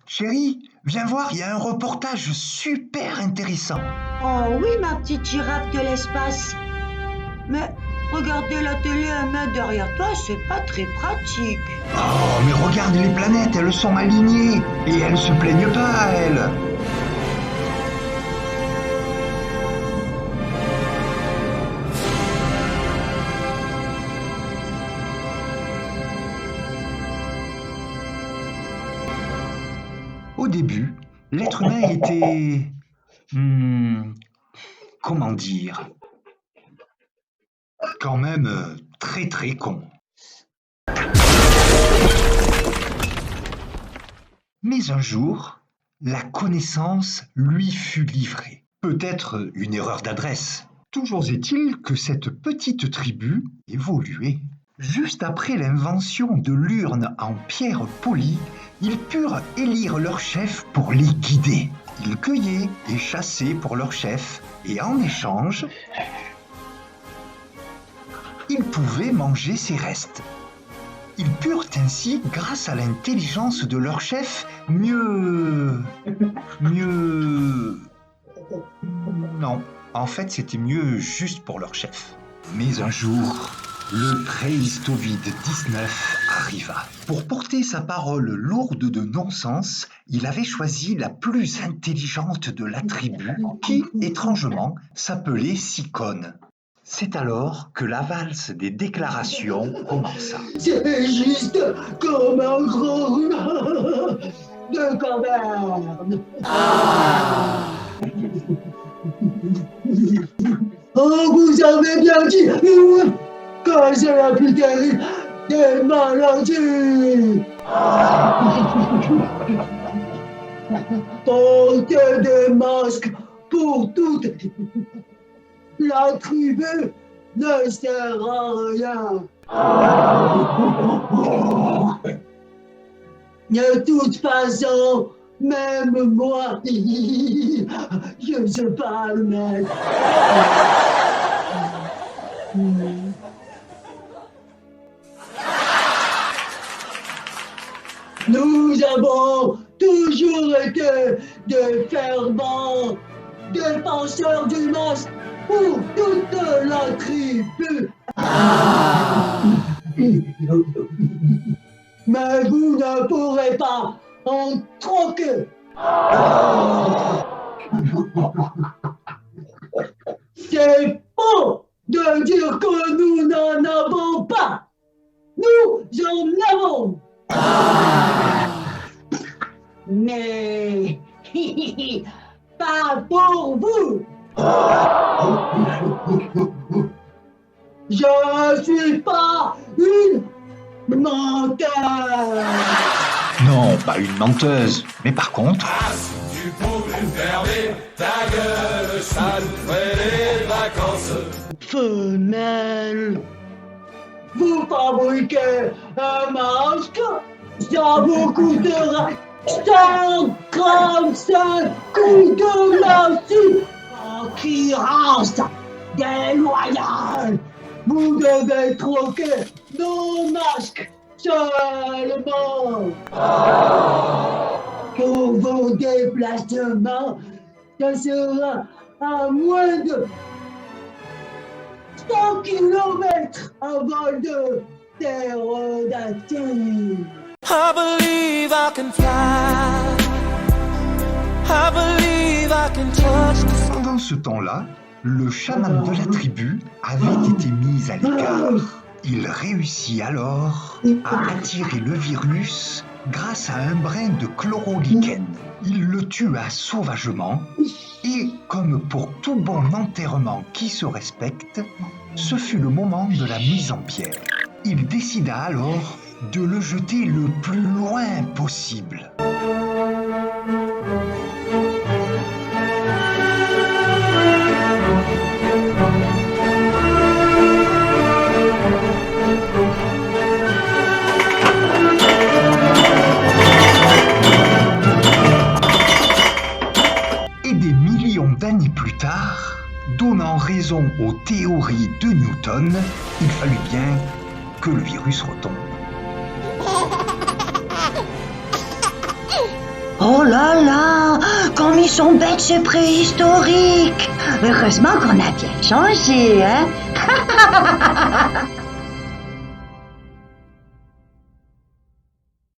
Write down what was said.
Chérie, viens voir, il y a un reportage super intéressant. Oh oui, ma petite girafe de l'espace. Mais regarder la télé à main derrière toi, c'est pas très pratique. Oh, mais regarde les planètes, elles sont alignées. Et elles se plaignent pas, elles. Au début, l'être humain était... comment dire? Quand même très très con. Mais un jour, la connaissance lui fut livrée. Peut-être une erreur d'adresse. Toujours est-il que cette petite tribu évoluait. Juste après l'invention de l'urne en pierre polie, ils purent élire leur chef pour les guider. Ils cueillaient et chassaient pour leur chef, et en échange, ils pouvaient manger ses restes. Ils purent ainsi, grâce à l'intelligence de leur chef, mieux... Non, en fait c'était mieux juste pour leur chef. Mais un jour, le Préhistovide 19 arriva. Pour porter sa parole lourde de non-sens, il avait choisi la plus intelligente de la tribu, qui, étrangement, s'appelait Sicone. C'est alors que la valse des déclarations commença. C'est juste comme un grand de caverne. Oh, vous avez bien dit que c'est la plus terrible des maladies. Portez des masques pour toutes. La tribu ne sert à rien. De toute façon, même moi, je ne sais pas le mettre. Nous avons toujours été des fervents défenseurs du masque pour toute la tribu. Mais vous ne pourrez pas en troquer. C'est faux de dire que nous n'en avons pas. Nous en avons. Mais pas pour vous. Je suis pas une menteuse. Non, pas une menteuse, mais par contre... Ah, si tu pouvais fermer ta gueule, ça nous ferait les vacances. Femelle, vous fabriquez un masque, ça vous coûtera 135 coups de massue. Concurrence déloyale. Vous devez troquer nos masques seulement. Pour vos déplacements, ça sera à moins de 100 km à vol de ptérodactyle. I believe I can fly. I believe I can touch the sky. Pendant ce temps-là, le chaman de la tribu avait été mis à l'écart. Il réussit alors à attirer le virus grâce à un brin de chlorolichen. Il le tua sauvagement et, comme pour tout bon enterrement qui se respecte, ce fut le moment de la mise en pierre. Il décida alors de le jeter le plus loin possible. Et des millions d'années plus tard, donnant raison aux théories de Newton, il fallut bien que le virus retombe. Oh là là, comme ils sont bêtes, c'est préhistorique. Heureusement qu'on a bien changé, hein.